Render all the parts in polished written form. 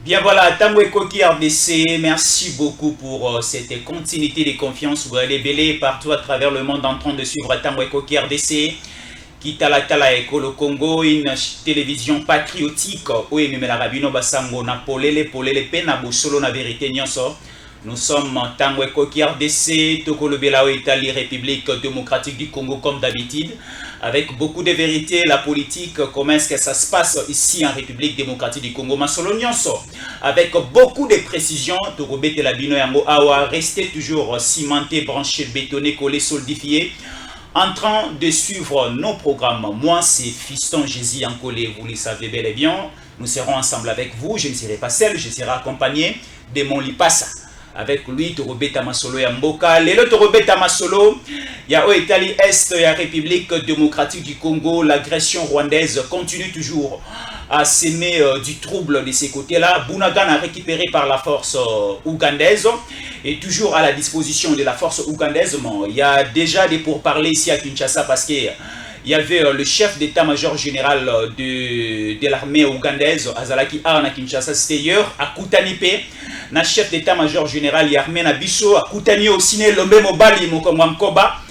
Bien voilà, Tambwe Koki RDC, merci beaucoup pour cette continuité de confiance. Vous allez bêler partout à travers le monde en train de suivre Tambwe Koki RDC. Kitala Tala Eko le Congo, une télévision patriotique. Oui, mais la Rabino Basango na polele pena bosolo na vérité nyonso. Nous sommes Tambwe Koki RDC, Toko le Belao Italie, République démocratique du Congo comme d'habitude. Avec beaucoup de vérité, la politique, comment est-ce que ça se passe ici en République démocratique du Congo. Masolo nyonso. Avec beaucoup de précisions, Toko Bete la Bino Yango Awa, restez toujours cimenté, branché, bétonné, collé, solidifié. En train de suivre nos programmes. Moi, c'est Fiston Jésus Ancolé, vous le savez bel et bien. Nous serons ensemble avec vous. Je ne serai pas seul, je serai accompagné de mon Lipasa. Avec lui, Torobeta Masolo Yamboka. Lelo Torobeta Masolo, il y a Italie Est, il y a République démocratique du Congo. L'agression rwandaise continue toujours à s'aimer du trouble de ces côtés-là. Bunagana récupéré par la force ougandaise et toujours à la disposition de la force ougandaise. Bon, il y a déjà des pourparlers ici à Kinshasa parce qu'il y avait le chef d'état-major général de l'armée ougandaise, Azalaki Arna Kinshasa, c'était hier à Koutanipe. Le chef d'état-major général Yarmé Nabiso à Koutani aussi, Lombe Mobali Mokomwamkoba.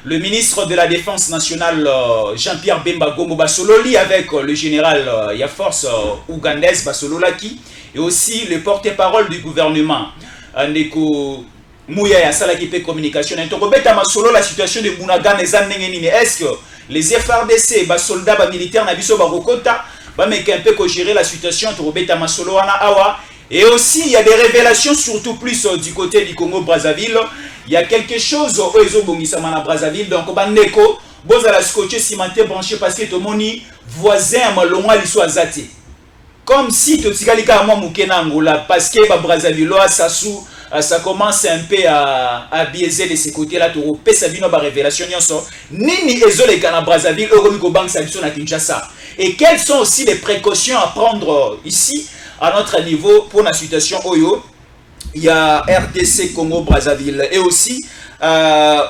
Le ministre de la Défense nationale, Jean-Pierre Bemba Gombo Basololi, avec le général Yaforce ougandaise Basololaki, et aussi le porte-parole du gouvernement, Ndeko Mouya Yasalakipe Communication. La situation de Bunagan est-ce que les FRDC, les soldats, les militaires, Nabiso Barokota, mais un peu gérer la situation de Masolo Awa. Et aussi, il y a des révélations, surtout plus du côté du Congo-Brazzaville. Il y a quelque chose au Ezobongisamana Brazzaville. Donc, Neko, vous allez scotcher, cimenté, branché, parce que tout le monde voisin à Malonga, il soit zati. Comme si tout le parce que Brazzaville, ça commence un peu à biaiser de ces côtés-là. Tu repères ça, une révélation. Nini Ezole Kana Brazzaville, Euromiko Bank, Sabiso na Kinshasa. Et quelles sont aussi les précautions à prendre ici à notre niveau pour la situation Oyo? Il y a RDC Congo Brazzaville et aussi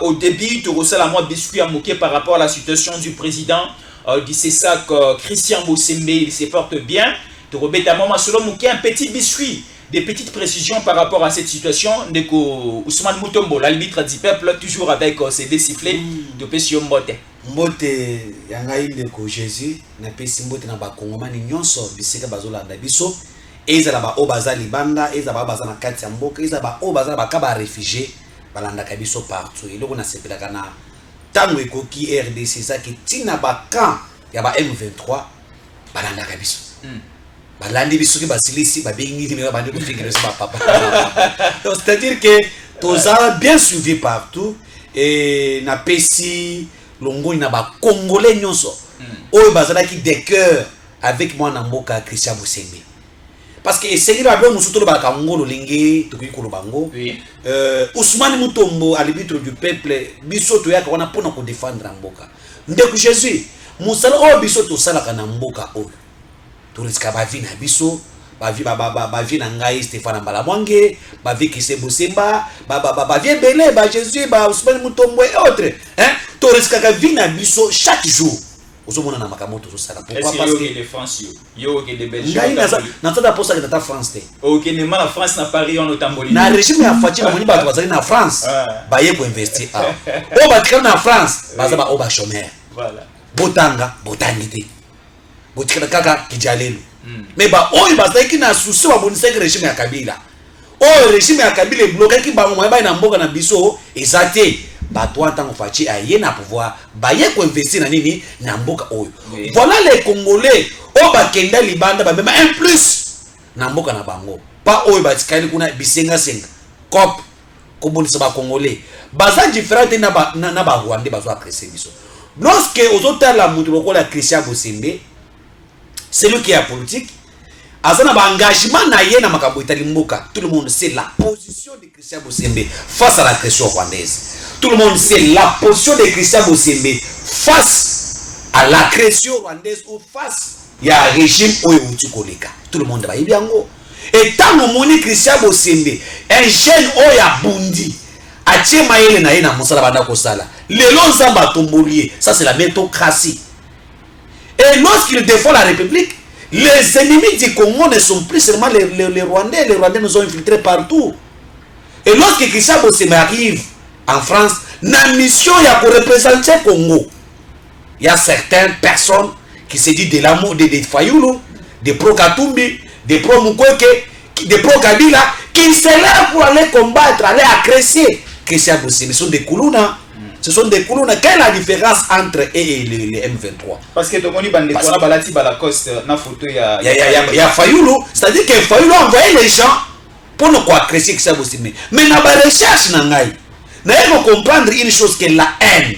au début tu reçois la moitié biscuit à moquer par rapport à la situation du président du CESAC Christian Bosembe. Il se porte bien. Tu rebêtes à moment selon moquer un petit biscuit, des petites précisions par rapport à cette situation. Neko Ousmane Mutombo, l'arbitre du peuple, toujours avec ses désifflés de Pession Mbote. Mbote yangai ndeko Jésus na pesi mbote na bakongomani nyonso bisika bazolanda biso. Ezala ba obaza libanda, ezala ba baza na kati ya mboka, ezala ba obaza ba kaba réfugié balanda kabiso partout. Eloko na sepela kana tango ekoki RDC ça ki tina ba camp ya ba M23 balanda kabiso. Balandi biso ki basilisi ba bengi ni ba bandi ko fikira ba papa. Donc c'est-à-dire que tous a bien suivi partout et na pesi longo na ba congolais nyonso. Oyo bazala ki de cœur avec moi na mboka Christian Bosembe. Parce que c'est là où nous sommes tous les Congolais, Lingué, tout le Bango. Ousmane Mutombo, à l'arbitre du peuple, biso to yaka wana pona ko défendre Mboka. Ndeko Jésus, musala o biso to sala kana Mboka o. To risque ba vi na biso, ba vi na ngai Stéphane Mbalamwange, ba vi Kise Bosemba, ba vi Belé, ba Jésus, ba Ousmane Mutombo et autres. Hein? To risque ka vi na biso chaque jour. Pourquoi parce que de France yo que de Belgique na toda posa que ta France te OK ne ma France na Paris on otamboli na régime ya Fachi ba moni ba bazali na France ba ye ko investir o ba tika na France baza ba o ba chômeur voilà botanga botangité botika kaka kijalelo mais ba o bazali ki na souci ba bonisa que régime ya Kabila o régime ya Kabila bloqué ki ba mo ba na mboka na biso ezate Batouan tant Fachi a yé na pouvoir baye ko investir na nini na mboka oyo. Voilà les Congolais o bakenda libanda ba même un plus na mboka na bango. Pas oyo batikali kuna bisenga senga. Cop ko bonisa ba Congolais. Baza différent na ba Rwandais bazo apprécier biso. Lorsque aux autres la mutu lokola Christian Bosembe, c'est lui qui est politique. Azana ba engagement na yé na makambo itali mboka. Tout le monde sait la position de Christian Bosembe face à la question rwandaise. Tout le monde sait la position de Christian Bosembe face à l'agression rwandaise ou face à régime Oyo Koleka. Tout le monde va y bien. Et tant que mon Christian Bosembe, un jeune Oya Bundi, a tient maïle na yena monsala banda kosala. Le lonzamba tombolier, ça c'est la métocratie. Et lorsqu'il défend la République, Les ennemis du Congo ne sont plus seulement les Rwandais. Les Rwandais nous ont infiltrés partout. Et lorsque Christian Bossembe arrive en France, la mission il y a pour représenter le Congo. Il y a certaines personnes qui se disent de l'amour de Fayulu, de pro-Katumbi, de pro-Mukwege, de pro-Kabila, qui sont là pour aller combattre, aller agresser Christian Bossembe. Ce sont des Koulouna. Ce sont des Koulouna. Quelle est la différence entre eux et les M23? Parce que tout le monde balati balacoste na photo il y a Fayulu, c'est-à-dire que Fayulu a envoyé les gens pour ne pas agresser Christian Bossembe. Mais dans la recherche, nous devons comprendre une chose, que la haine,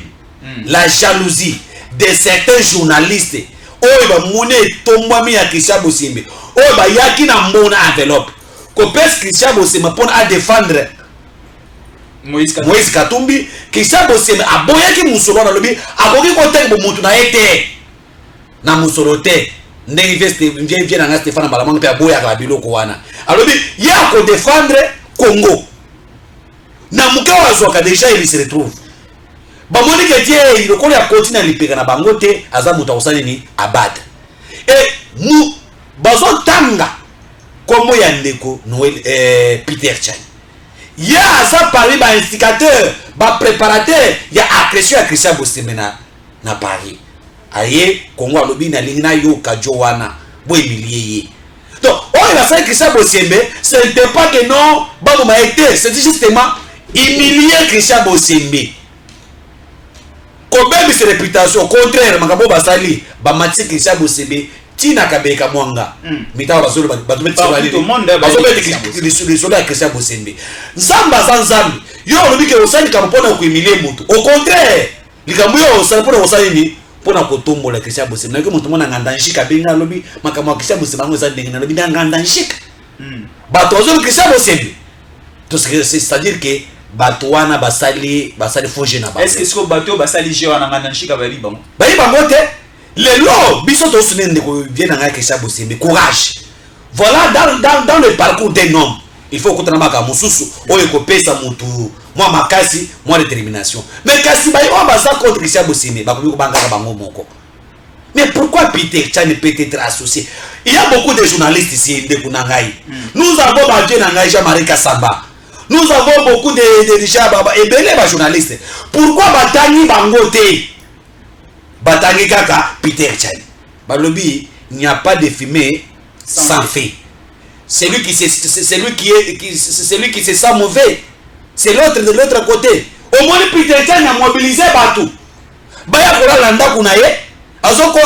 la jalousie de certains journalistes, ils vont monnaie tomber à Christian Bossembe, ils vont yaki na mon enveloppe, qu'on peut Christian Bossembe pour défendre Moïse Katumbi. Christian Bossembe a boyaki musolo na lobi, a boki kotek bo mutu na ete na musolo te. N'investe vient na Stéphane Balamang pe aboya ka biloko wana. Alobi ya ko défendre Congo. Na muke wa zoka déjà il se retrouve. Ba moni ke tie il ko ya continue lipeka na bango te aza muta osani ni abad. Et mu bazo tanga comme ya ndeko Noël Peter Chan. Il y a ça parmi ba instigateur, ba préparateur, il y a agression à Christian Bossembe na Paris. Aye Congo alobi na lingina yo kajowana bo humilié. Donc, on a fait Christian Bossembe, ce n'était pas que non, bon m'a été, c'était justement humilier Christian Bossembe. Comme même ses réputations, au contraire, makabo basali, ba mati Christian Bossembe. Tina kabeka mwanga mitawa bazolo batumeti sabali bazobeti lisola Christian Bossembe nzamba zanzambi yo olobike osani kampona kuimilie mutu au contraire likambo yo osani pona osani ni pona kotombola Christian Bossembe nako mutu mona nganda nshika benga lobi makamo Christian Bossembe ngo za ndenge na lobi nganda nshika bato bazolo Christian Bossembe to c'est-à-dire que bato wana basali fonger na ba est-ce que ce bato basali je wana nganda nshika bali bango te. Les lots, biso to sounen de vient dans Christian Bossembe, courage. Voilà dans le parcours d'un homme, il faut qu'on maka mususu, oye ko pesa mutu, moi makasi, moi détermination. Mais kasi ba yo ba ça contre Christian Bossembe, ba ko banga bango moko. Mais pourquoi Peter Chan peut être associé? Il y a beaucoup de journalistes ici de Kunangai. Nous avons Badje Nangai Jean-Marie Kassamba. Nous avons beaucoup de Richard Baba et belé ba journalistes. Pourquoi batani bangote? Batangi kaka Peter Chan. Balobi, il n'y a pas de fumée sans feu. Celui qui se sent mauvais, c'est l'autre de l'autre côté. Au moins Peter Chan a mobilisé partout. Baya kola landa kunaye, azoko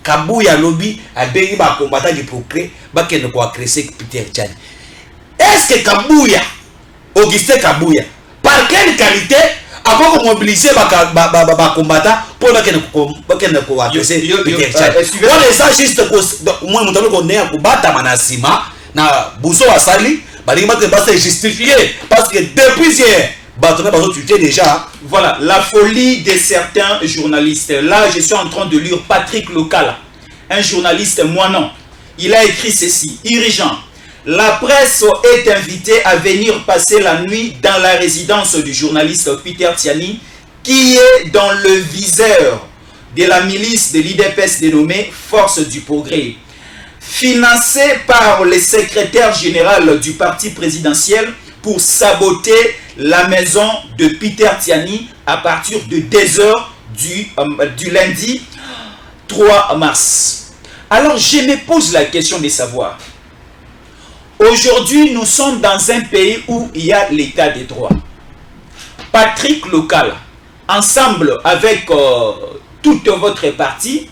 kabuya lobby a bengi ba combattant du progrès, ba ken ko agresser Peter Chan. Est-ce que Kabuya, Augustin Kabuya, par quelle qualité avant de mobiliser les combattants pour que agresser Peter Chan? On les a juste moi je qu'on est à combattre manasima na buso asali c'est justifié parce que depuis hier déjà. Voilà la folie de certains journalistes. Là je suis en train de lire Patrick Lokala, un journaliste moinon. Il a écrit ceci: Dirigeant, la presse est invitée à venir passer la nuit dans la résidence du journaliste Peter Tiani, qui est dans le viseur de la milice de l'IDPS dénommée Force du Progrès, financée par le secrétaire général du parti présidentiel pour saboter la maison de Peter Tiani à partir de 2h du lundi 3 mars. Alors je me pose la question de savoir, aujourd'hui, nous sommes dans un pays où il y a l'état des droits. Patrick Lokala, ensemble avec toute votre partie,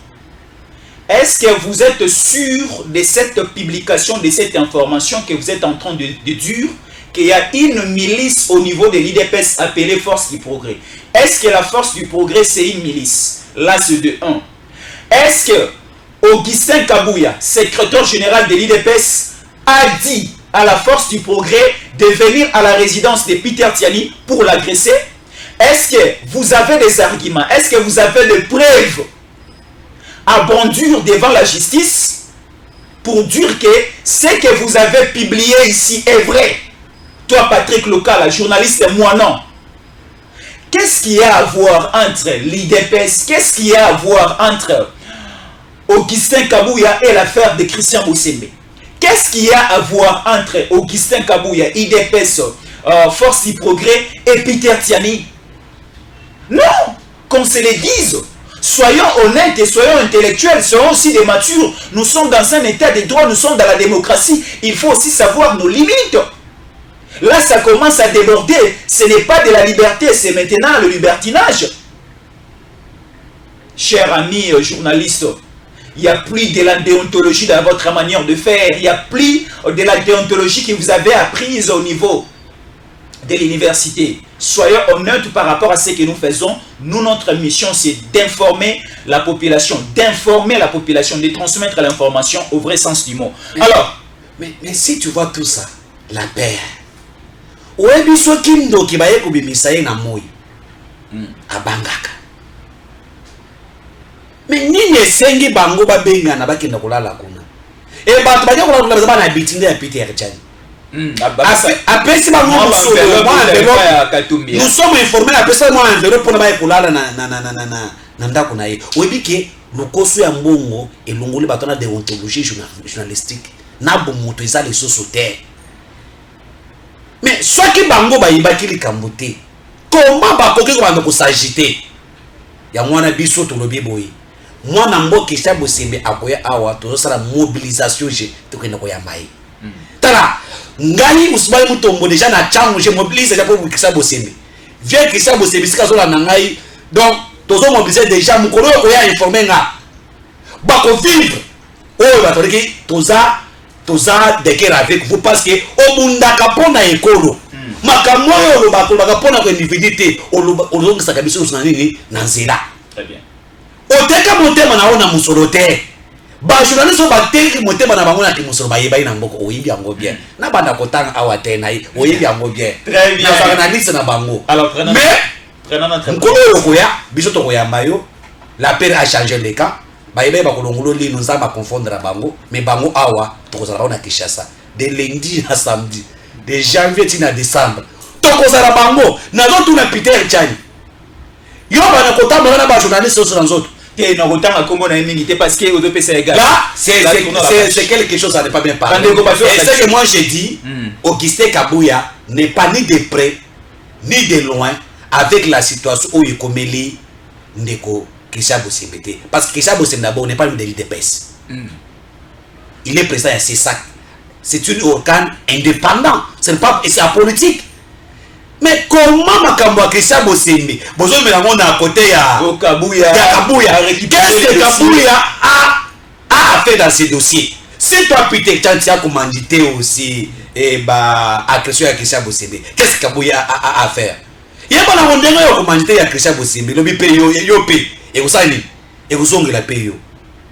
est-ce que vous êtes sûr de cette publication, de cette information que vous êtes en train de dire, qu'il y a une milice au niveau de l'IDPS appelée Force du Progrès? Est-ce que la Force du Progrès, c'est une milice? Là, c'est de 1. Est-ce que Augustin Kabuya, secrétaire général de l'IDPS, a dit à la Force du Progrès de venir à la résidence de Peter Tiani pour l'agresser? Est-ce que vous avez des arguments? Est-ce que vous avez des preuves à bondir devant la justice pour dire que ce que vous avez publié ici est vrai? Toi, Patrick Lokala, journaliste, moi non. Qu'est-ce qu'il y a à voir entre l'IDPS? Qu'est-ce qu'il y a à voir entre Augustin Kabouya et l'affaire de Christian Boussembe. Qu'est-ce qu'il y a à voir entre Augustin Kabouya, IDPS, Force du Progrès et Peter Tiani? Non, qu'on se le dise. Soyons honnêtes et soyons intellectuels, soyons aussi des matures. Nous sommes dans un état de droit, nous sommes dans la démocratie. Il faut aussi savoir nos limites. Là, ça commence à déborder. Ce n'est pas de la liberté, c'est maintenant le libertinage. Chers amis journalistes, il n'y a plus de la déontologie dans votre manière de faire. Il n'y a plus de la déontologie que vous avez apprise au niveau de l'université. Soyons honnêtes par rapport à ce que nous faisons. Nous, notre mission, c'est d'informer la population, de transmettre l'information au vrai sens du mot. Alors, mais si tu vois tout ça, la paix. Oebiso kindo kibaye kubimisaye na moi. Abangaka. Mais nini esengi bango babengana bakenda kulala kuna. E bato baje kulala kuna bana bitinde ya Peter Tiani. Après bango nous sommes informés après ça moi enveloppe pour na kulala na ndako na ye. Oebike lukoso ya mbongo elongoli bato na déontologie journalistique. Na bomoto eza les sociétés. Mais soit qui bango ba yibaki likambo te. Comment bakoki ko bando ko s'agiter? Ya mwana biso to lobi boyi. Mwana mboka Christian Bosembe akoya awa to sala mobilisation je to kenda ko ya mai. Tala ngai usibali mutombo déjà na changu je mobilise déjà pour Christian Bosembe. Viens Christian Bosembe sika zola na ngai. Donc tozo mobiliser déjà mukolo ko ya informer nga. Bako vivre. Oh ba toriki toza dekera avec vous parce que obundaka pona ekolo. Makamwa yo baka pona ko individuité olongisa kabiso na nini na nzela. Très bien. Oteka motema naona musoro te. Ba journaliste ba teki motema na bango na ki musoro ba yeba ina ngoko oyibi yango bien. Na banda kotanga awa te na oyibi yango bien. Très bien. Na journaliste na bango. Alors prenons notre Nkolo koya biso to koyamba yo. La paix a changé les cas. Ba yeba ba kolongolo li nous a ba confondre na bango, mais bango awa to kozala na Kinshasa de lundi à samedi, de janvier tina décembre. To kozala bango na zo tuna Peter Tiani. Yo bana kotamba na ba journaliste sur les autres. Et nous retardons à Congo na parce que aux deux PC égales. Là, c'est quelque chose à ne pas bien parler. Et ce que moi j'ai dit, Augustin Kabouya n'est pas ni de près ni de loin avec la situation où il commet Ndeko Christian Bosembe. Parce que Christian Bosembe d'abord n'est pas le de l'IDPS. Il est président à CESAC. C'est une organe indépendant. C'est la politique. Mais comment Makambo Christian Bosembe besoin de la à côté à Kabouya. Qu'est-ce que Kabouya a fait dans ce dossier? Si toi Peter Tiani a commandité aussi agression à Christian Bosembe, qu'est-ce que Kabouya a à faire? Il y a pas la mondiale qui a commandité à Christian Bosembe, le pays yo paye et vous savez et vous ont la paye.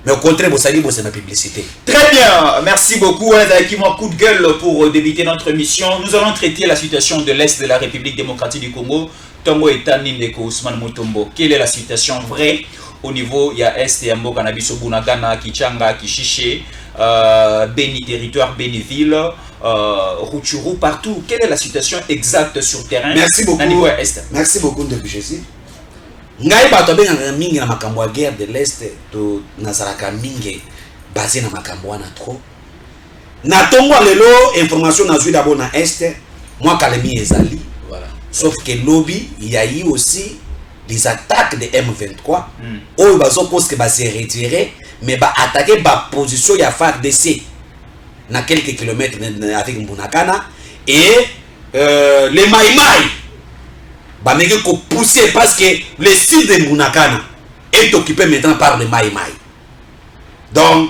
Mais au contraire, vous savez, c'est ma publicité. Très bien, merci beaucoup. Avec moi, coup de gueule pour débuter notre émission. Nous allons traiter la situation de l'Est de la République démocratique du Congo. Tongo et Tanindeko Ousmane Mutombo. Quelle est la situation vraie au niveau il y a Est et Ambo, Canabiso, Bunagana, Kichanga, Kichiché, Beni territoire, Beniville, Rutshuru, partout. Quelle est la situation exacte sur terrain? Merci beaucoup. Merci beaucoup de Jésus. Ngai bato benga mingi na makambo ya guerre de l'Est to nazaraka mingi basé na makambo wana trop. Na tongo lelo information na zui d'abord na Est, moi Kalemi ezali. Voilà. Sauf que lobby il y a eu aussi des attaques de M23. Oh bazo cause que ba se retirer mais ba attaquer ba position ya FARDC na quelques kilomètres avec Mbunakana et les Maïmaï Bameke ko pousser parce que le site de Mbunakana est occupé maintenant par les Maïmaï. Donc,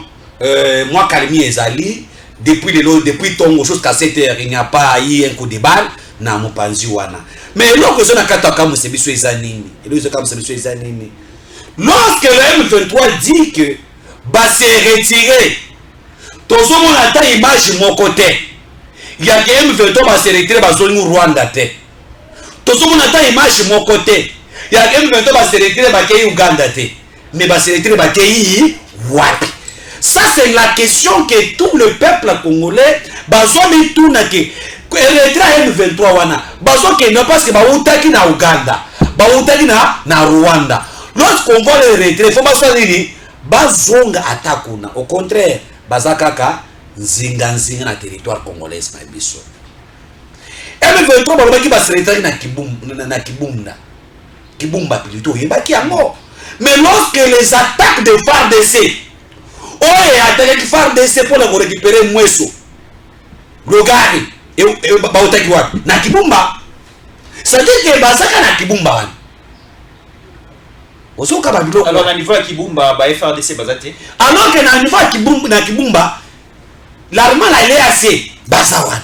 moi, Kalemi Ezali, depuis Tongo jusqu'à 7 heures, il n'y a pas eu un coup de balle dans mon panzi wana. Mais lorsque je lorsque le M23 dit que va se retirer, tout le monde attend l'image de mon côté. Il y a que M23 va se retirer dans le Rwanda. Tout le monde attend l'image de mon côté. Il y a que M23 va se retirer dans le Uganda. Mais va se retirer dans le Wapi. Ça, c'est la question que tout le peuple congolais va se tout retrait M23 wana. Bazo que non parce que ba utaki na Uganda, ba utaki na Rwanda. Lorsqu'on voit le retrait, faut pas dire bazonga atakuna. Au contraire, bazakaka nzinga na territoire congolaise na biso. M23 balobaki baseretari na Kibumba plutôt yebaki yango. Mais lorsque les attaques de FARDC attaqué FARDC pour récupérer Mweso, Logari et baotaki wapi na Kibumba, ça dit que bazaka na Kibumba. Alors, à niveau de Kibumba, FARDC bazate. Alors que na niveau na Kibumba, l'armée là est assez basawan.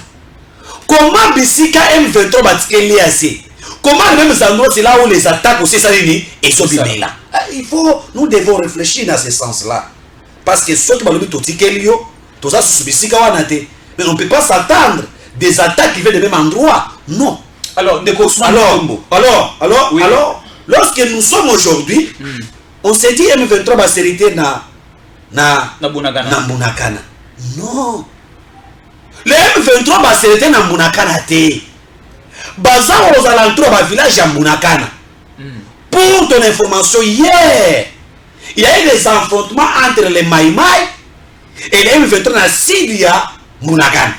Comment Bisika M23 batike assez? Comment les mêmes endroits c'est là où les attaques aussi ça dit et sont là. Il faut, nous devons réfléchir dans ce sens-là. Parce que ceux qui ont dit tout ça sous Bisika wanate, mais on ne peut pas s'attendre des attaques qui viennent du même endroit. Non. Alors, lorsque nous sommes aujourd'hui, on s'est dit M23 va s'hériter na Bunagana. Non. Le M23 va s'hériter na Bunagana te. Baza aux alentours du village à Bunagana. Pour ton information, hier, il y a eu des affrontements entre les Maïmaï et les M23 na Sidia Bunagana.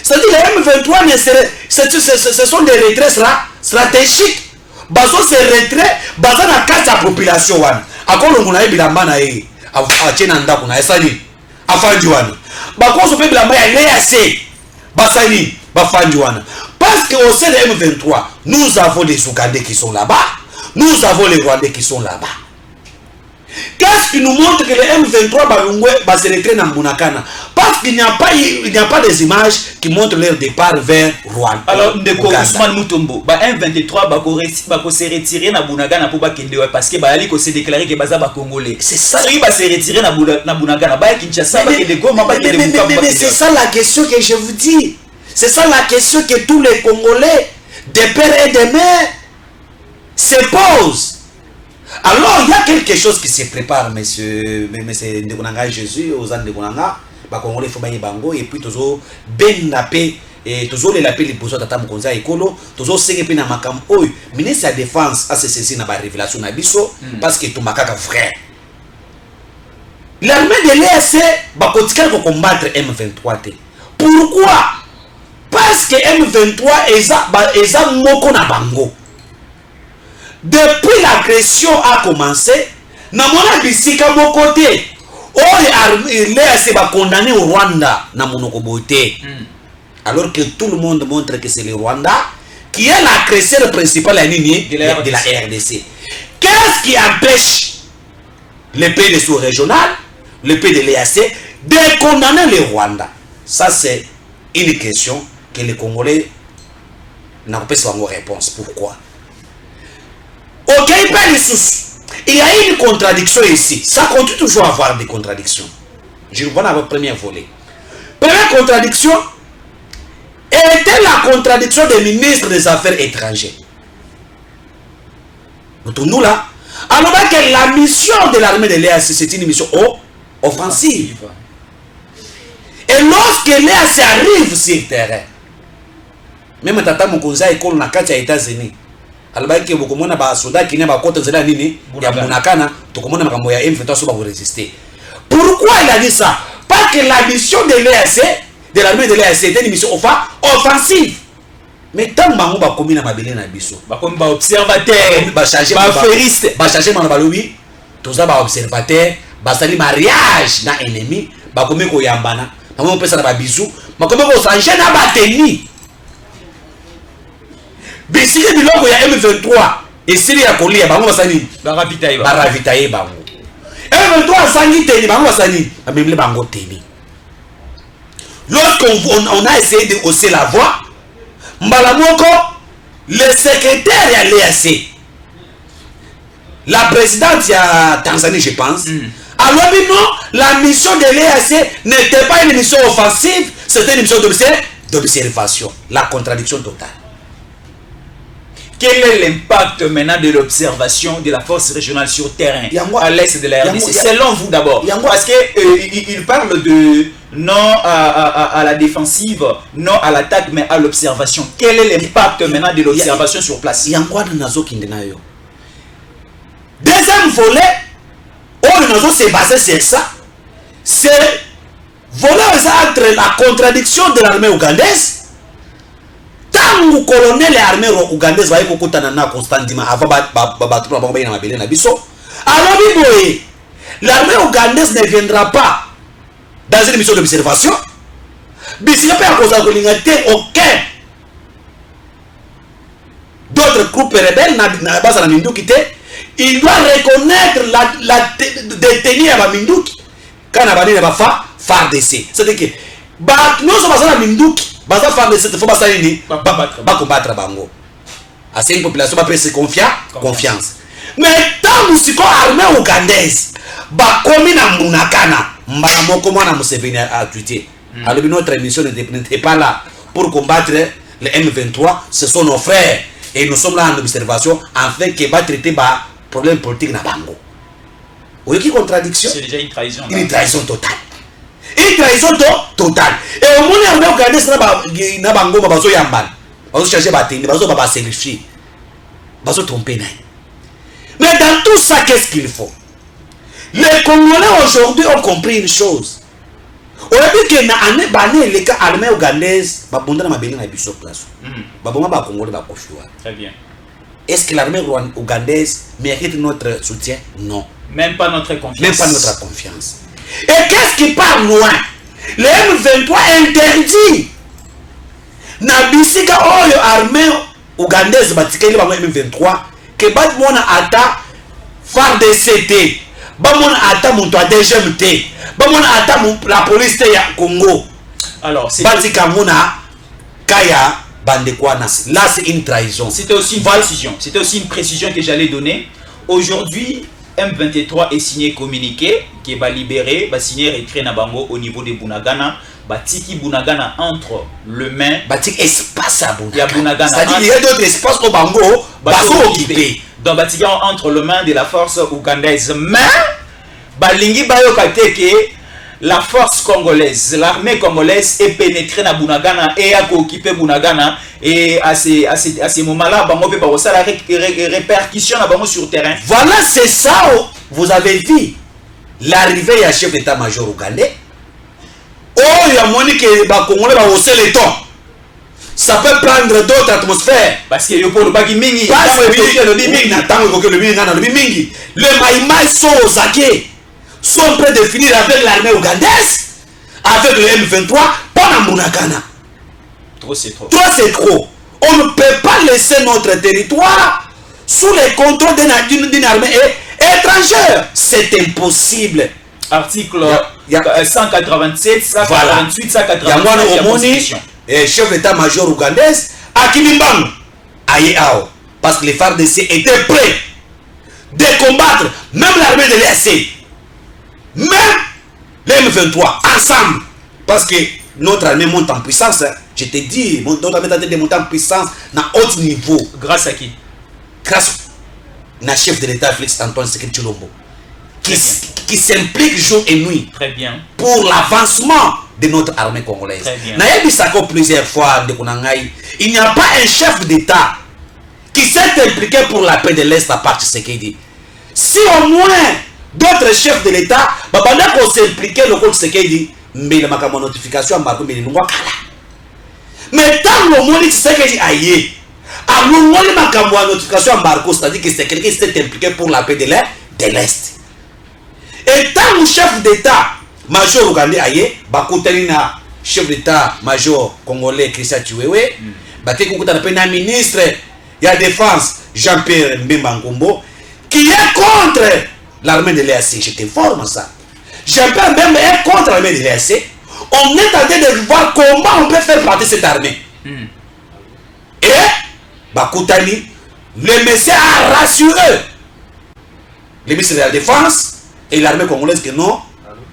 C'est-à-dire les M23, ce sont des retraits stratégiques. Bazo se retrait, baza na kati ya population wana. Akolo nguna yebilamba na ye. Achena ndako na esali. Afandi wana. Bakozo pe bilamba ya l'EAC. Basali, bafandi wana. Parce que au sein de M23, nous avons les Ougandais qui sont là-bas, nous avons les Rwandais qui sont là-bas. Qu'est-ce qui nous montre que les M23 va se retirer dans Bunagana? Parce qu'il n'y a pas des images qui montrent leur départ vers Rwanda. Alors, Ousmane Mutombo, M23 va se retirer dans Bunagana pour Bakende parce que Bali s'est déclaré que Baza va Congolais. C'est ça. Il va se retirer dans Bunagana. Mais c'est ça la question que je vous dis. C'est ça la question que tous les Congolais, des pères et des mères, se posent. Alors, il y a quelque chose qui se prépare, monsieur Ndekonanga Jésus, aux ans de Ndekonanga, Congolais Fobaye Bango, et puis toujours Ben Napé, et toujours les lapés, les besoins d'Atam Konza et Kolo, toujours Sengepe na Makam Oy, ministre de la Défense a se saisi dans la révélation Nabiso, parce que tout makaka frère. L'armée de l'EAC va continuer à combattre M23. Pourquoi? Parce que M23 est moko na bango. Depuis l'agression a commencé, Namona Bisika mon côté, l'EAC va condamner au Rwanda na monokoboté. Alors que tout le monde montre que c'est le Rwanda qui est l'agresseur principal de la RDC. Qu'est-ce qui empêche le pays de sous-régional, le pays de l'EAC, de condamner le Rwanda? Ça c'est une question que les Congolais n'ont pas de réponse. Pourquoi? Ok, il y a une contradiction ici. Ça continue toujours à avoir des contradictions. Je vous vois dans votre premier volet. Première contradiction était la contradiction des ministres des Affaires étrangères. Nous tournons là. Alors que la mission de l'armée de l'EAC, c'est une mission offensive. Et lorsque l'EAC arrive sur le terrain, même Tata Mokonza école na kati ya États-Unis, alors que beaucoup de soldats qui n'ont pas côté de nini ya Bunagana, tout le monde makambo ya M23 so ba résister. Pourquoi il a dit ça? Parce que la mission de l'EAC, de l'armée de l'EAC, était une mission offensive. Mais tant que ba komi na mabele na biso, ba komi ba observateur, ba charger ba feriste, ba charger na balobi, tous ça ba observateur, ba sali mariage na ennemi, ba komi ko yambana, ba mo pesa na ba bisou, ba komi ko changer na ba tenue. Bisiki biloko ya M23 esili ya kolia bango basani baravitaye bango. M23 sangi teni bango basani bamemle bango teni. Lorsqu'on a essayé de hausser la voix, Mbalamoko, le secrétaire à l'EAC, la présidente ya Tanzanie je pense, alors non, la mission de l'EAC n'était pas une mission offensive, c'était une mission d'observation. La contradiction totale. Quel est l'impact maintenant de l'observation de la force régionale sur terrain à l'est de la RDC? Selon vous d'abord, parce qu'il parle de non à la défensive, non à l'attaque, mais à l'observation. Quel est l'impact maintenant de l'observation sur place? Deuxième volet, On s'est basé sur ça. C'est voilà entre la contradiction de l'armée ougandaise. Tant que le colonel de l'armée ougandaise va être constamment avant de battre. Alors, l'armée ougandaise ne viendra pas dans une mission d'observation. S'il n'y a pas aucun d'autres groupes rebelles na base na Minduki, il doit reconnaître la détenue à Minduki quand on va faire FARDC. C'est-à-dire que nous sommes à Minduki, basa FARDC, il faut pas combattre bango. À cette population va presser confiance. Mais tant que c'est armée ougandaise, ba komi na munakana, mbala moko mwana Museveni a tweeté. Alors notre émission n'était pas là pour combattre les M23, ce sont nos frères. Et nous sommes là en observation afin que va traiter les problèmes politiques dans Bango. Vous voyez qui contradiction? C'est déjà une trahison. Une trahison totale. Une trahison totale. Et au moment où on a regardé ça dans Bango, on va se yamban. On va se chercher battre, on va se sacrifier. On va se tromper. Mais dans tout ça, qu'est-ce qu'il faut? Les Congolais aujourd'hui ont compris une chose. On a dit que dans les cas armés ougandaise, très bien. Est-ce que l'armée ougandaise mérite notre soutien? Non. Même pas notre confiance. Même pas notre confiance. Et qu'est-ce qui part loin? Les M23 interdit. Nabisika oyo armée ougandaise batikeli ba M23 que batmona ata FARDC. Bamona ata muntu a DGMT. Bamona ata la police ya Congo. Alors, c'est Batikamona Kaya Bandekwana. Là, c'est une trahison. C'était aussi une précision. C'était aussi une précision que j'allais donner. Aujourd'hui, M23 est signé communiqué qui va libérer, va signer retrait Nabango au niveau de Bunagana. Batiki Bunagana entre le main. Batik espace à Bunagana. C'est-à-dire qu'il y a d'autres espaces au Bango, Baso occupé. Donc Batiki entre le main de la force ougandaise. Mais Balingi Bayokate que la force congolaise, l'armée congolaise est pénétrée dans Bunagana et a occupé Bunagana. Et à ces moments-là, Bango peut pas la répercussion sur le terrain. Voilà, c'est ça. Vous avez vu l'arrivée du chef d'état-major ougandais. Oh, il y a moins que les Congolais vont hausser les tons. Ça peut prendre d'autres atmosphères. Parce que le Bagi Mingi, les Maïmaï sont aux aguets, sont prêts de finir avec l'armée ougandaise, avec le M23, pendant Bunagana. Trop c'est trop. Trop c'est trop. On ne peut pas laisser notre territoire sous les contrôles d'une armée étrangère. C'est impossible. Article 187, 188, 188. Chef d'état-major ougandaise, Akimimbangu, Ayeao, parce que les FARDC étaient prêts de combattre même l'armée de l'EAC, même les M23, ensemble, parce que notre armée monte en puissance. Je te dis, notre armée est monter en puissance à haut niveau. Grâce à qui? Grâce au chef de l'État, Félix Antoine Tshisekedi Tshilombo, qui s'implique jour et nuit. Très bien. Pour l'avancement de notre armée congolaise. Plusieurs fois, il n'y a pas un chef d'État qui s'est impliqué pour la paix de l'Est à part Tshisekedi. Si au moins d'autres chefs de l'État, qu'on s'est impliqué le compte Tshisekedi, mais la notification à Marco mais tant que le monde Tshisekedi aïe, à la notification à Marco, c'est-à-dire que c'est quelqu'un qui s'est impliqué pour la paix de l'Est. Et tant que chef d'État major ougandais aye bakutani na chef d'état major congolais Christian Chiwewe bateki kukutana pe na ministre ya défense Jean-Pierre Mbemba Ngombo qui est contre l'armée de l'EAC. Je t'informe ça. Jean-Pierre Mbemba est contre l'armée de l'EAC. On est en train de voir comment on peut faire partie de cette armée. Et bakutani le monsieur a rassuré le ministre de la défense et l'armée congolaise que non.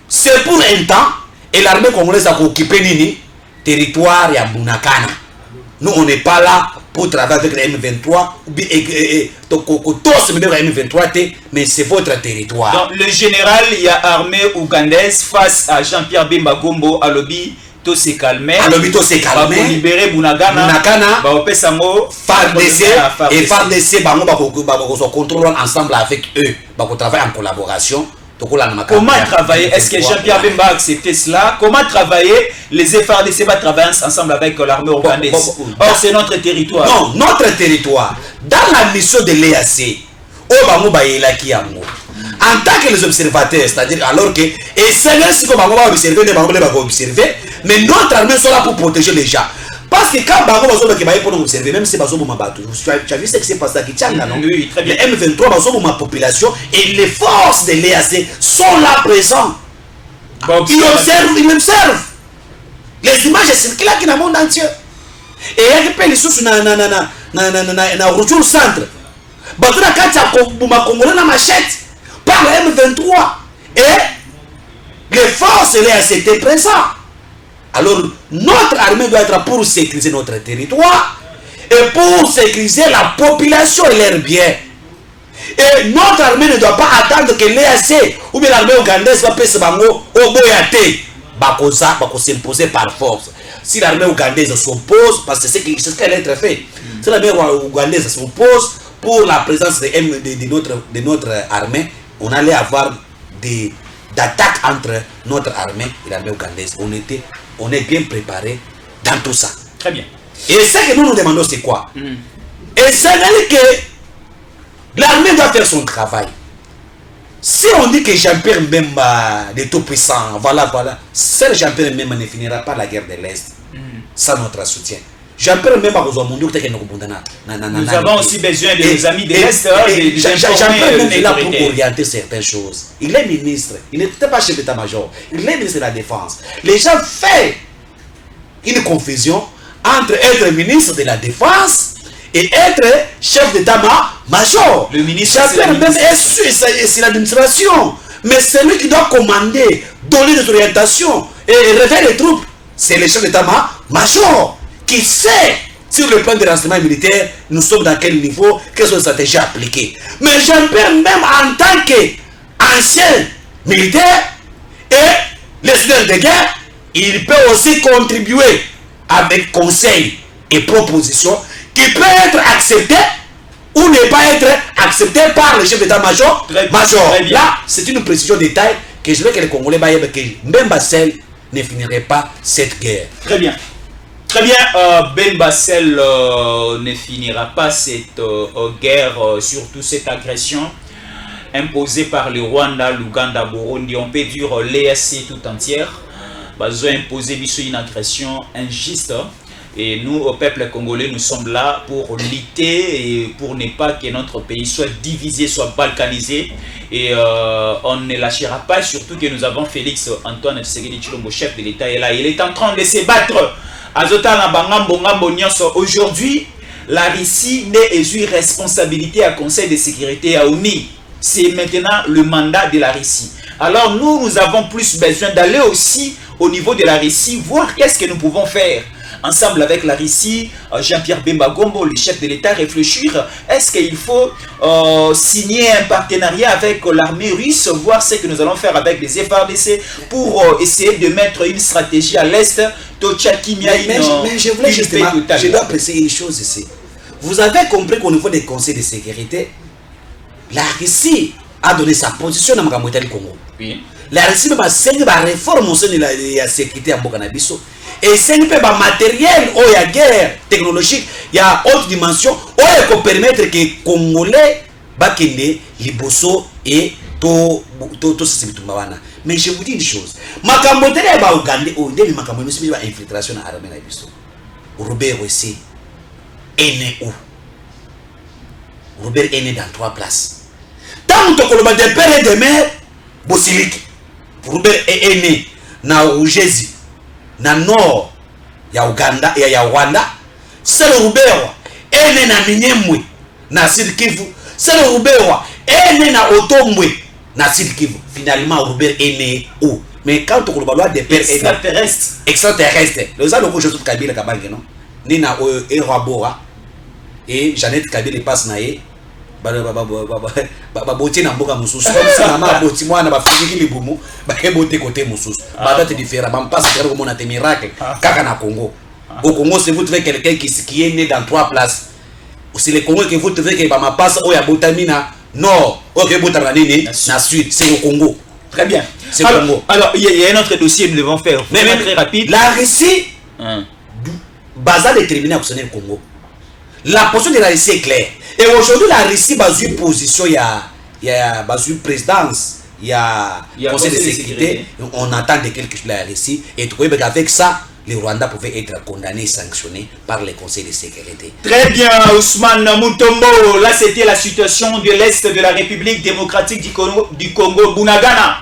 C'est pour un temps, et l'armée congolaise a occupé Nini, territoire et à Bunagana. Nous, on n'est pas là pour travailler avec les M23, mais c'est votre territoire. Donc, le général, il y a armée ougandaise face à Jean-Pierre Bemba Gombo à Lobi, tout s'est calmé. À Lobi, tout s'est calmé. Pour libérer Bunagana. FARDC et FARDC, se contrôlent ensemble avec eux, travailler en collaboration Comment travailler? Est-ce que Jean-Pierre Bemba a accepté cela? Comment travailler? Les FARDC va travailler ensemble avec l'armée ougandaise. Or, c'est notre territoire. Non, notre territoire. Dans la mission de l'EAC, en tant que les observateurs, c'est-à-dire alors que, et c'est là si on va observer, mais notre armée sont là pour protéger les gens. Parce que quand Bago va pour nous observer, même si Bazo m'a battu, tu as vu ce qui s'est passé à Kichanga, non? Oui, très bien. Les M23, Bazo ma population et les forces de l'EAC sont là présents. Ils observent. Les images circulent dans le monde entier. Et il y a des pays qui sont dans le retour centre. Bazo na kati ya Congolais na machette par le M23. Et les forces de l'EAC étaient présents. Alors, notre armée doit être pour sécuriser notre territoire et pour sécuriser la population et leurs biens. Et notre armée ne doit pas attendre que l'EAC ou bien l'armée ougandaise va passer au Boyate. Bakosa, s'imposer par force. Si l'armée ougandaise s'oppose, parce que c'est ce qu'elle est fait. Si l'armée ougandaise s'oppose pour la présence de notre armée, on allait avoir des attaques entre notre armée et l'armée ougandaise. On est bien préparé dans tout ça. Très bien. Et ce que nous nous demandons, c'est quoi? Et c'est que l'armée doit faire son travail. Si on dit que Jean-Pierre Bemba est tout puissant, voilà, seul Jean-Pierre Bemba ne finira pas la guerre de l'Est sans notre soutien. Jean-Pierre Bemba a besoin de nous avons aussi besoin de nos amis de l'Est. Jean-Pierre Bemba est là pour orienter certaines choses. Il est ministre, il n'était pas chef d'état-major, il est ministre de la Défense. Les gens font une confusion entre être ministre de la Défense et être chef d'état-major. Le ministre Jean-Pierre Bemba est sur l'administration, mais c'est lui qui doit commander, donner des orientations et réveiller les troupes. C'est le chef d'état-major qui sait sur le plan de renseignement militaire, nous sommes dans quel niveau, quelles sont les stratégies appliquées. Mais Jean-Pierre, même en tant qu'ancien militaire et leader de guerre, il peut aussi contribuer avec conseils et propositions qui peuvent être acceptés ou ne pas être acceptés par le chef d'état-major. Là, c'est une précision de détail que je veux que les Congolais baillent, que même Bassel ne finirait pas cette guerre. Très bien. Très bien, Ben Bassel ne finira pas cette guerre, surtout cette agression imposée par le Rwanda, l'Ouganda, Burundi. On peut dire l'EAC tout entière. Ils ont imposé une agression injuste. Et nous, au peuple congolais, nous sommes là pour lutter et pour ne pas que notre pays soit divisé, soit balkanisé. Et on ne lâchera pas, surtout que nous avons Félix Antoine Tshisekedi Tshilombo, chef de l'État, est là. Il est en train de se battre. Aujourd'hui, la Russie n'est une responsabilité à Conseil de sécurité à ONU. C'est maintenant le mandat de la Russie. Alors nous avons plus besoin d'aller aussi au niveau de la Russie, voir qu'est-ce que nous pouvons faire. Ensemble avec la Russie, Jean-Pierre Bemba Gombo, le chef de l'État, réfléchir. Est-ce qu'il faut signer un partenariat avec l'armée russe, voir ce que nous allons faire avec les FARDC pour essayer de mettre une stratégie à l'Est. Mais je dois préciser une chose ici. Vous avez compris qu'au niveau des conseils de sécurité, la Russie a donné sa position dans le Congo. Oui. La Russie a fait une réforme au sein de la sécurité en Bokanabiso. Et c'est un peu de matériel, il y a guerre technologique, il y a haute dimension, il peut permettre que les Congolais bakende liboso et tout ce qui mais je vous dis une chose, makambo tele ba Uganda o demi makambo misimi ba infiltration na armée na biso. Robert aussi est né où? Robert est né dans 3 places. Tant que le de père et de mère, Bosilik. Robert est né na Ujezi. Na nord ya Uganda et ya Rwanda, c'est le Robert est né na Minembwe na Sud Kivu, c'est le Robert est né na Otombwe na Sud Kivu. Finalement Robert est né où? Mais quand on parle de père extraterrestre, le ça le coup Joseph Kabila Kabange non, ni na Erabora et Jeannette Kabila passe na ye boti na mboka mususu na ma boti mwana ba fiziki libumu ba kebote côté mususu ba date différent ba passe faire comme on a des miracles kaka na Congo. Au Congo c'est vous trouvez quelqu'un qui est né dans 3 places. Aussi le Congo que vous trouvez que ba ma passe o ya botamina Non, ok, Boutaranini, na Sud, c'est au Congo. Très bien. C'est au Congo. Alors, il y a un autre dossier que nous devons faire. Mais très rapide. La Russie, Baza déterminé à concerner le Congo. La position de la Russie est claire. Et aujourd'hui, la Russie a une position, il y a une présidence, il y a conseil de sécurité. On attend de quelque chose de la Russie. Et tu vois, avec ça, les Rwandais pouvaient être condamnés et sanctionnés par les conseils de sécurité. Très bien, Ousmane Mutombo. Là, c'était la situation de l'Est de la République démocratique du Congo, Bunagana.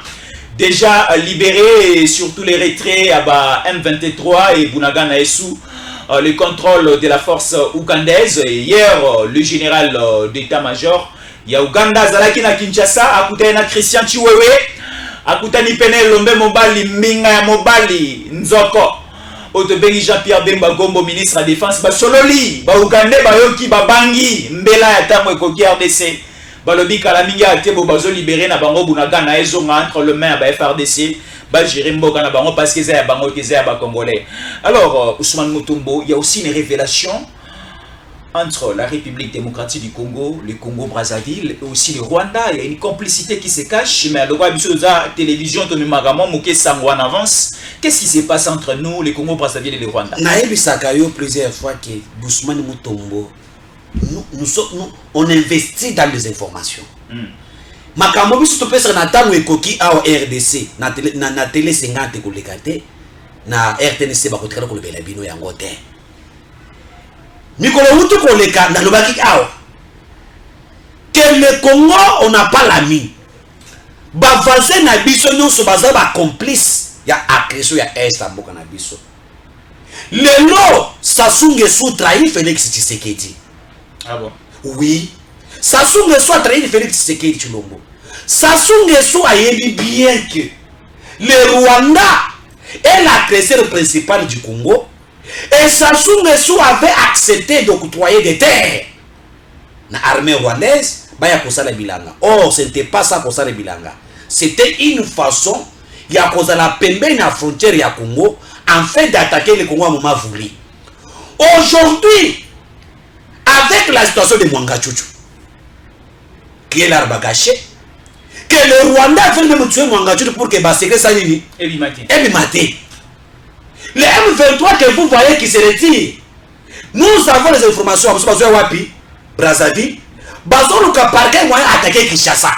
Déjà libéré, et surtout les retraits à M23 et Bunagana est sous le contrôle de la force ougandaise. Et hier, le général d'état-major, il y a Ouganda, Zalaki na Kinshasa, Akutana Christian Chiwewe, Akutani Pene Lombe Mobali, Minga Mobali, Nzoko. Otobengi Jean-Pierre Bemba Gombo, ministre de la Défense, Sololi, Ougandais, Bayoki, Babangi, Mbela Yatambo Ekoki RDC, Balobi Kalaminga Atebo, Bazo libéré na Bango Bunagana, Ezonga entre le main à FRDC, Bajiri Mboka na Bango parce qu'ils sont Bango, qu'ils sont Congolais. Alors, Ousmane Mutombo, il y a aussi une révélation entre la République démocratique du Congo, le Congo-Brazzaville et aussi le Rwanda. Il y a une complicité qui se cache, mais le roi de la télévision, en avance. Qu'est-ce qui se passe entre nous, le Congo-Brazzaville et le Rwanda? Naïbi Sakayo plusieurs fois que Ousmane Mutombo, on investit dans les informations. Makambo biso to pesa na tango ekoki a RDC na télé 50 kolekate na RTNC ba kotikala ko lebela bino yango te. Mikolo mutu koleka na lobaki awa. Que le Congo on n'a pas l'ami. Ba voisin na biso nyonso baza ba complice ya agression ya Est mboka na biso. Lelo Sassou Nguesso trahit Félix Tshisekedi. Ah bon? Oui. Sassou Nguesso a trahi Félix Tshisekedi Tshilombo. Sassou Nguesso a dit bien que le Rwanda est l'agresseur principal du Congo et Sassou Nguesso avait accepté d'octroyer des terres à l'armée rwandaise. Or, ce n'était pas ça pour ça les bilanga. C'était une façon, il y a cause la pembe na frontière ya Congo en fait d'attaquer le Congo à moment voulu. Aujourd'hui, avec la situation de Mwanga Chuchu, qui est l'arbre gâché, que le Rwanda a fait même tuer Mwanga Chuchu pour que Basseke Sanini et Bimate. Le M23 que vous voyez qui se retire, nous avons les informations à Bazo Wapi, Brazzaville, Bazo Luka Parquet moyen attaquer Kinshasa.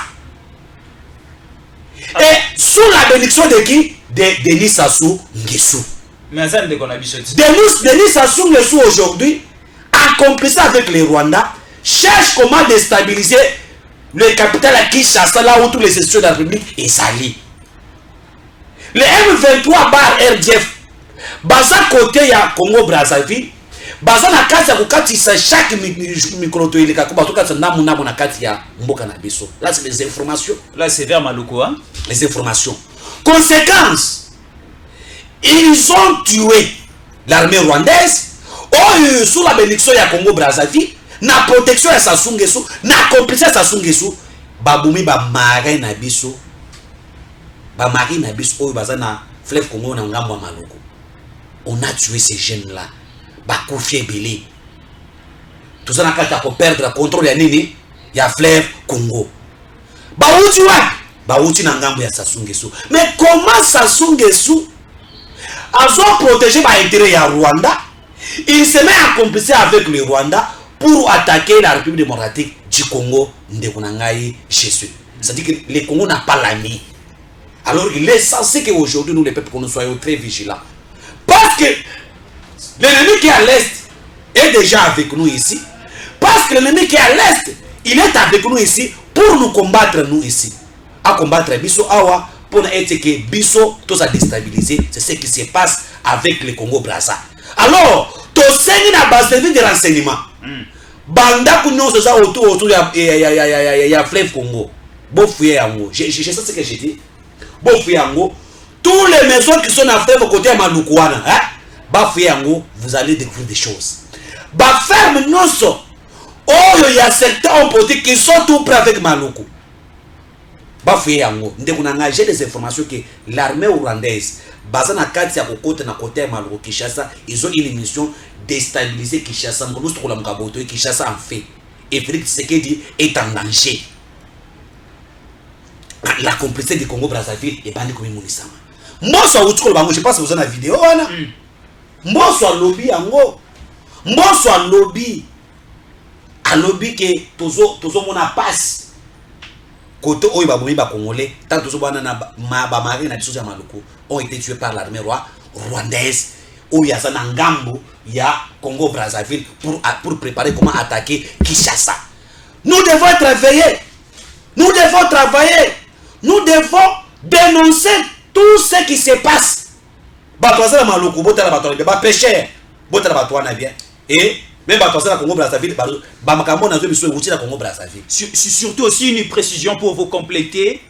Et sous la bénédiction de qui? De Denis Sassou Nguesso. Mais ça ne connaît pas. Denis Sassou Nguesso aujourd'hui, accomplissant avec les Rwandais, cherche comment déstabiliser le capital à Kinshasa, là où tous les institutions de la République est sali. Le M23 bar RDF, baza côté ya Congo Brazzaville, baza na kati ya kokatisa chaque micro il ka kuba toka na na kati ya mboka na biso. Là c'est les informations. Là c'est vers Maluku hein? Les informations. Conséquence, ils ont tué l'armée rwandaise. Oh, sous la bénédiction ya Congo Brazzaville, na protection ya Sassou Nguesso, na complicité ya Sassou Nguesso, babumi ba marin na biso. Ba marin na biso oyo baza na fleuve Congo na ngambo Maluku. On a tué ces jeunes là. Ba koufi belé. Tout ça na kata ko perdre le contrôle ya nini ya fleuve Congo. Ba uti wa ba uti na ngambo ya Sassou Nguesso. Mais comment Sassou Nguesso a protégé ba intérêt ya Rwanda? Il se met à complicer avec le Rwanda pour attaquer la République démocratique du Congo. Jésus. C'est-à-dire que le Congo n'a pas l'ami. Alors il est censé qu'aujourd'hui, nous les peuples, nous soyons très vigilants. Parce que l'ennemi qui est à l'Est est déjà avec nous ici. Parce que l'ennemi qui est à l'Est, il est avec nous ici pour nous combattre, nous ici. À combattre Bisso Awa, pour être que Bisso, tout ça déstabilisé. C'est ce qui se passe avec le Congo-Brazza. Alors, tu sais na base de renseignement. Banda kunyo se ça autour ya fleuve Congo. Bon fouiller yango. Je sais ce que j'ai dit. Bon fouiller yango. Tous les maisons qui sont à fleuve côté à Malukuana, hein? Ba fouiller yango, vous allez découvrir des choses. Ba ferme non so. Oh, il y a certains hommes politiques qui sont tout près avec Maluku. Ba fouiller yango. J'ai des informations que l'armée rwandaise Bazana kati ya kokote na côté ya Maluku Kinshasa, ils ont une mission déstabiliser Kinshasa. Nous sommes Kinshasa en fait. Et Félix Tshisekedi est en danger. la complicité du Congo Brazzaville et bandi comme Monisama. Mbosso a outré le bango, je pense que vous avez la vidéo là. Mbosso a lobby yango. Mbosso a lobby que tozo mona passe. Côté oyo ba bomi ba congolais, tant tozo bana na ba mari na biso ya Maluku ont été tués par l'armée rwandaise. Où il y a un ngambo, il y a Congo Brazzaville pour préparer comment attaquer Kinshasa. Nous devons travailler. Nous devons travailler. Nous devons dénoncer tout ce qui se passe. Batoisa Maluku, botala batola, ba pêcheur, botala batoana bien. Et même batoisa Congo Brazzaville, ba makambo na zo biso ngouti na Congo Brazzaville. Surtout aussi une précision pour vous compléter.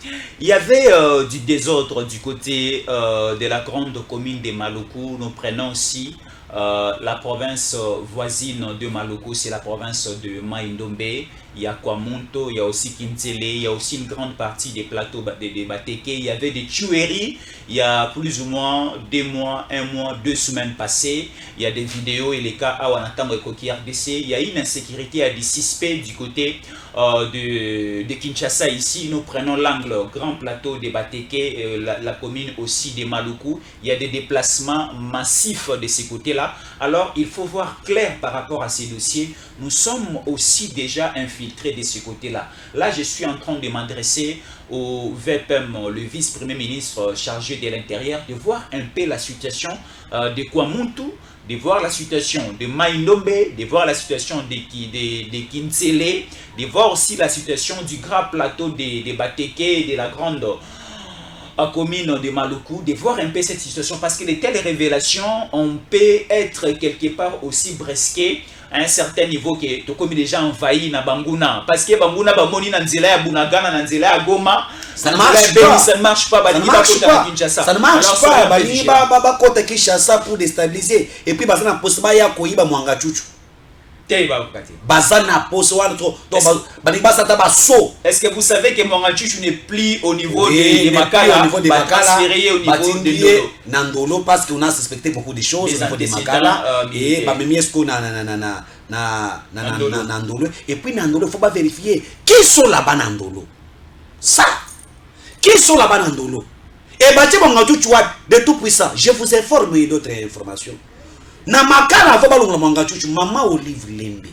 Il y avait du désordre du côté de la grande commune de Maluku. Nous prenons aussi la province voisine de Maluku, c'est la province de Mai-Ndombe. Il y a Kwamonto, il y a aussi Kinzele, il y a aussi une grande partie des plateaux de Bateke. Il y avait des tueries il y a plus ou moins 2 mois, 1 mois, 2 semaines passées. Il y a des vidéos et les cas à Wanatam et Koki RDC. Il y a une insécurité à des suspects du côté de Kinshasa ici. Nous prenons l'angle grand plateau de Bateke, la commune aussi de Maluku. Il y a des déplacements massifs de ces côtés-là. Alors il faut voir clair par rapport à ces dossiers. Nous sommes aussi déjà infiltrés de ce côté-là. Là, je suis en train de m'adresser au VPM, le vice-premier ministre chargé de l'Intérieur, de voir un peu la situation de Kwamuntu, de voir la situation de Mai-Ndombe, de voir la situation de Kinzele, de voir aussi la situation du grand plateau de Bateke, de la grande commune de Maluku, de voir un peu cette situation, parce que de telles révélations, on peut être quelque part aussi brisqué à un certain niveau que tout comme déjà envahi na Banguna, parce que Banguna bamoni na nzela ya Bunagana na nzela ya Goma, ça ne marche pas, ça ne marche pas, ça ne marche pas, bani ba kota Kinshasa pour déstabiliser et puis bazana posba ya koyiba mwanga chuchu. Bazana poso wana to bani basata ba so. Est-ce que vous savez que mwanga chuchu n'est plus au niveau de Makala, au niveau de Makala, au niveau de Ndolo, parce qu'on a suspecté beaucoup de choses au niveau de Makala et ba memi esko na Ndolo, et puis Ndolo faut pas vérifier qui sont là-bas Ndolo. Ça, qui sont là-bas Ndolo? Et bah tu de tout puissant. Je vous informe d'autres informations. Na Makala faut pas le Mwangachuchu, maman Olive Lembe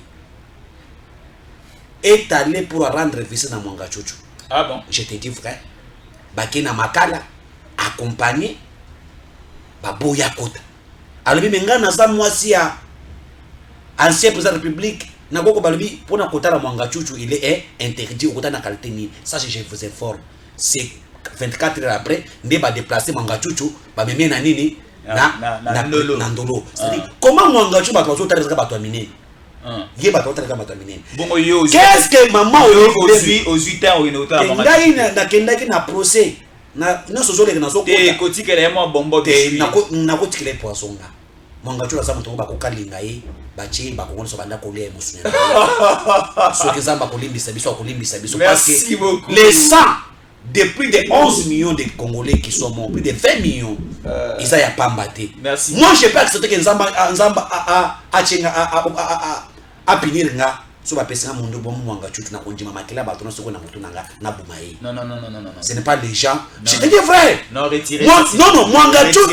est allé pour rendre visite na Mwangachuchu. Ah bon? Je te dis vrai. Baki na Makala accompagné Baboya Kota. Alors menga na za mwasi ya ancien président de la République na goko balobi pour na kota la Mwangachuchu, il est interdit au kota na qualité ni. Ça je vous informe. C'est 24 heures après, ne ba déplacer Mwangachuchu ba memé na nini na Ndolo. C'est-à-dire comment Mwangachuchu ba tozo tala ba toaminer. Qu'est-ce que maman aux 8 ans ou autant na kendaki na procès na sozole na soko te kotika le mo bombo te na kotika le poisson nga Mwangachuchu la samu to ba kokalinga ye bachi ba kongola so banda kolia emosunya so que zamba kolimbisa biso parce que les 100 de plus de 11 millions de Congolais qui sont morts, plus de 20 millions, ils n'ont pas battu. Merci. Moi, je peux accepter que Nzamba a punir nga so ba pesa mundo bon Mwangachuchu na konjima makila bato na soko na moto na bumaye. Non. Ce n'est pas les gens. Je te dis vrai. Non, retirez. Non, Mwangachuchu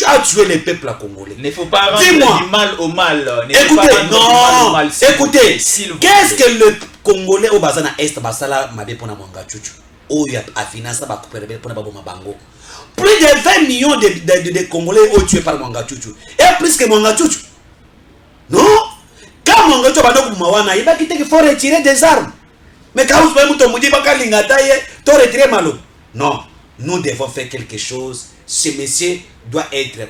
a tué le peuple congolais. Ne faut pas rendre du mal au mal. Écoutez, qu'est-ce que le Congolais au Bazana Est basala mabe pona Mwangachuchu? Oya a financé ba couper pour na baboma bango. Plus de 20 millions de Congolais ont tué par Mwangachuchu. Et plus que Mwangachuchu. Non? Quand Mwangachuchu bando kumawana, il va quitter qu'il faut retirer des armes. Mais quand vous pouvez me dire que l'ingataye, tu retirer malo. Non, nous devons faire quelque chose. Ce monsieur doit être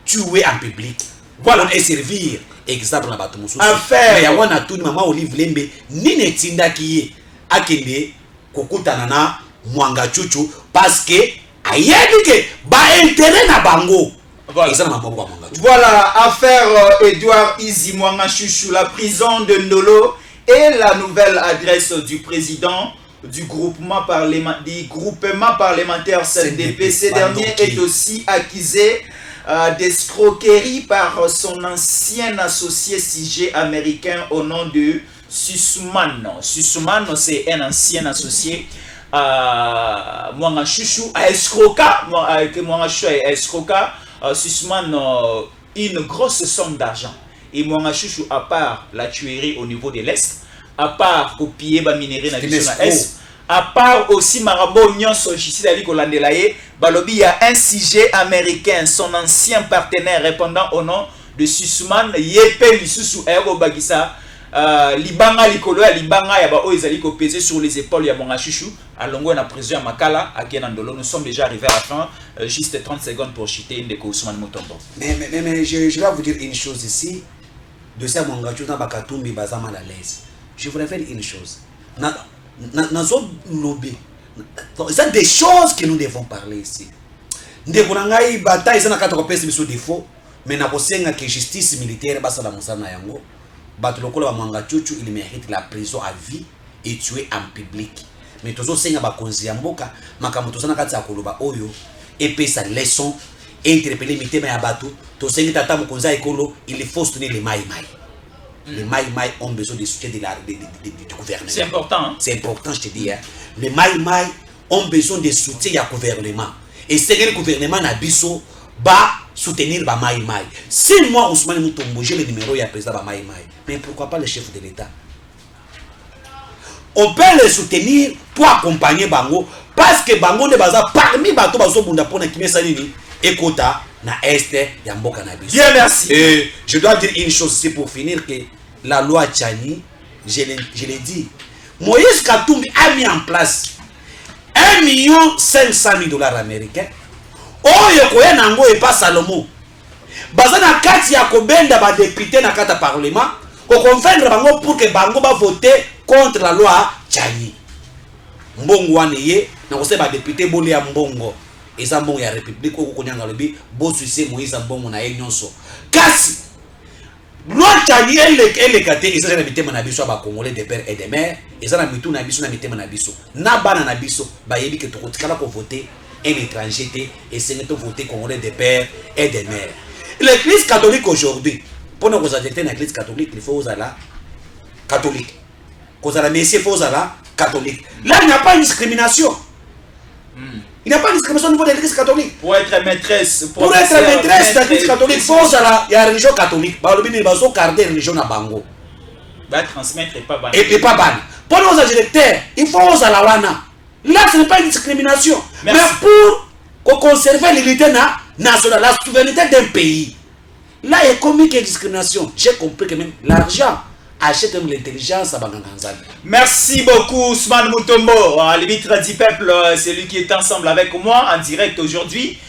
tué en public. Voilà, et servir exemple na bato mususu. Mais ya wana tout maman Olive Lembe ni netinda kiye akende kokutana na Mwangachuchu parce que ayebi ke ba intérêt na bango. Voilà, affaire Edouard Izi Mwangachuchu, la prison de Ndolo et la nouvelle adresse du président du groupement parlementaire CNDP. Ce dernier est aussi accusé d'escroquerie par son ancien associé CIG américain au nom de Sussman, c'est un ancien associé à Mwanga Chouchou, à Escroca, Mwanga Chouchou à Escroca, Sussman une grosse somme d'argent. Et Mwanga Chouchou, à part la tuerie au niveau de l'Est, à part copier la minerie dans l'Est, à part aussi Marabo Nyonso Chissidali Kolandelaye, Balobi, il y a un sujet américain, son ancien partenaire répondant au nom de Sussman, Yepe Lisusu Aero Bagisa, Libanga Likolo, Libanga Yaba Oizali ko pesé sur les épaules ya Mwanga Chouchou, à Longo na président Makala, à Kenandolo. Nous sommes déjà arrivés à la fin, juste 30 secondes pour chuter Ndeko Ousmane Mutombo. Mais je vais vous dire une chose ici, de ça Mwanga Chouchou dans Bakatumbi Bazama à l'aise. Je voudrais faire une chose. C'est des choses que nous devons parler ici. Ndeko nangai bataille ça na kata ko pesa biso défaut, mais na kosenga que justice militaire basa la musana yango. Batulokolo Mwanga Chouchou, il mérite la prison à vie et tué en public. Mais tozo senga ba konzi ya mboka makambo tozana kati ya koloba oyo et puis sa leçon interpeller mitema ya bato to sengi tata mokonza ekolo il faut soutenir les mai. Les mai ont besoin de soutien du gouvernement. C'est important. Hein? C'est important, je te dis. Hein? Les mai ont besoin de soutien du gouvernement. Et c'est que le gouvernement a besoin de soutenir les mai. Si moi, Ousmane Mutombo, j'ai le numéro du président de mai, mais pourquoi pas le chef de l'État? On peut les soutenir pour accompagner Bango, parce que Bango ne va pas parmi les bateaux pour les Ekota na Est Yamboka na biso. Bien, merci. Et je dois dire une chose, c'est pour finir que la loi Tchani, je l'ai dit, Moïse Katumbi a mis en place 1 500 000 $ américains. Oyo koya nango et pas Salomon. Bazana kati ya kobenda ba député na kata parlement, ko convaincre bango pour que bango ba voter contre la loi Tchani. Mbongo wane ye na ko se ba député bolé ya mbongo. Eza mbongo ya république ko konyanga lobi bo succès Moïse mbongo na nyonso. Kasi loi Tchani elle kate eza na mitema na biso ba congolais de père et de mère, eza na mitu na biso na mitema na biso. Na bana na biso ba yebi ke to kotikala ko voter un étranger et c'est de voter congolais de père et de mère. L'église catholique aujourd'hui, pour nous adjecter dans l'église catholique, il faut aux catholique. Quand la messieurs, il faut aux catholique. Là, il n'y a pas de discrimination. Il n'y a pas de discrimination au niveau de l'église catholique. Pour être maîtresse, pour être maîtresse de l'église catholique, il faut il y a la religion catholique. Il va garder la religion à Bango. Va transmettre et pas ban. Et pas ban. Pour nous adjecter, il faut aux wana. Là, ce n'est pas une discrimination. Merci. Mais pour conserver l'unité nationale, la souveraineté d'un pays, là, il y a combien de discrimination? J'ai compris que même l'argent achète même l'intelligence à Banganzali. Merci beaucoup, Ousmane Mutombo. Le vitre du peuple, c'est lui qui est ensemble avec moi en direct aujourd'hui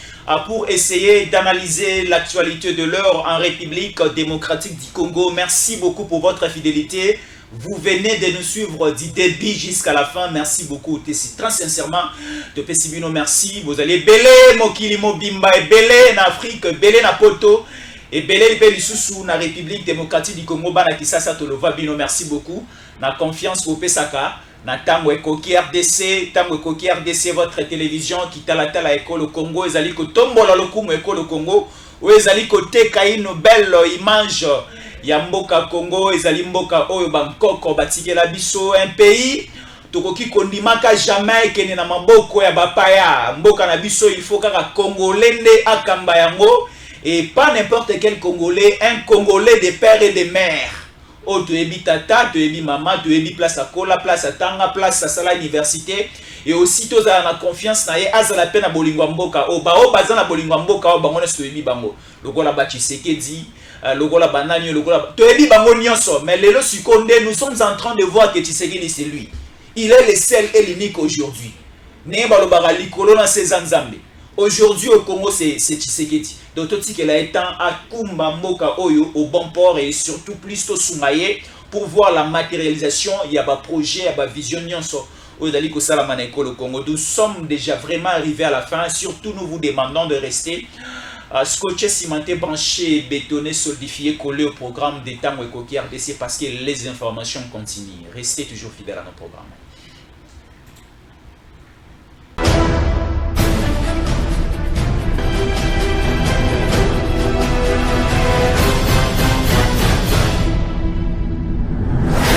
pour essayer d'analyser l'actualité de l'heure en République démocratique du Congo. Merci beaucoup pour votre fidélité. Vous venez de nous suivre du début jusqu'à la fin. Merci beaucoup. Très sincèrement, de Pessibino, merci. Vous allez belé, Mokili Mobimba, et belé en Afrique, belé na Poto, et belé Belissousou, na République démocratique du Congo, Bana Kisasa Tolova Bino, merci beaucoup. Na confiance pour Pesaka, na Tango Ekoki RDC, Tango Ekoki RDC, votre télévision qui talatala école au Congo, ezali ko tombola lokumu école au Congo, ou ezali ko teka une belle image. Yamboka Congo, ezali mboka oyo Bangkok batikela biso un pays tokoki kondimaka jamais kene na maboko ya bapaya mboka na biso il faut kaka congolais nde akamba yango et pas n'importe quel congolais, un congolais de père et de mère. Oh tu ebi tata, tu ebi maman, tu ebi place à Kola, place à Tanga, place à Sala université et aussi tous à la confiance na ye azala pe na bolingwa mboka o bazana bolingwa mboka o bango na to ebi bango lokola ba Tshisekedi lokola banani lokola to ebi bango nyonso mais lelo sikonde nous sommes en train de voir que Tshisekedi c'est lui. Il est le seul et l'unique aujourd'hui. Ne balobara likolo na sezanzambe. Aujourd'hui au Congo c'est Tshisekedi. Donc tout ce qu'il a été à Kumba Mboka Oyo au bon port et surtout plus tôt Soumaye pour voir la matérialisation, il y a un projet, il y a une vision nyonso. Au Congo, nous sommes déjà vraiment arrivés à la fin. Surtout, nous vous demandons de rester scotché, cimenté, branché, bétonné, solidifié, collé au programme des Tango et Koki RDC parce que les informations continuent. Restez toujours fidèles à nos programmes.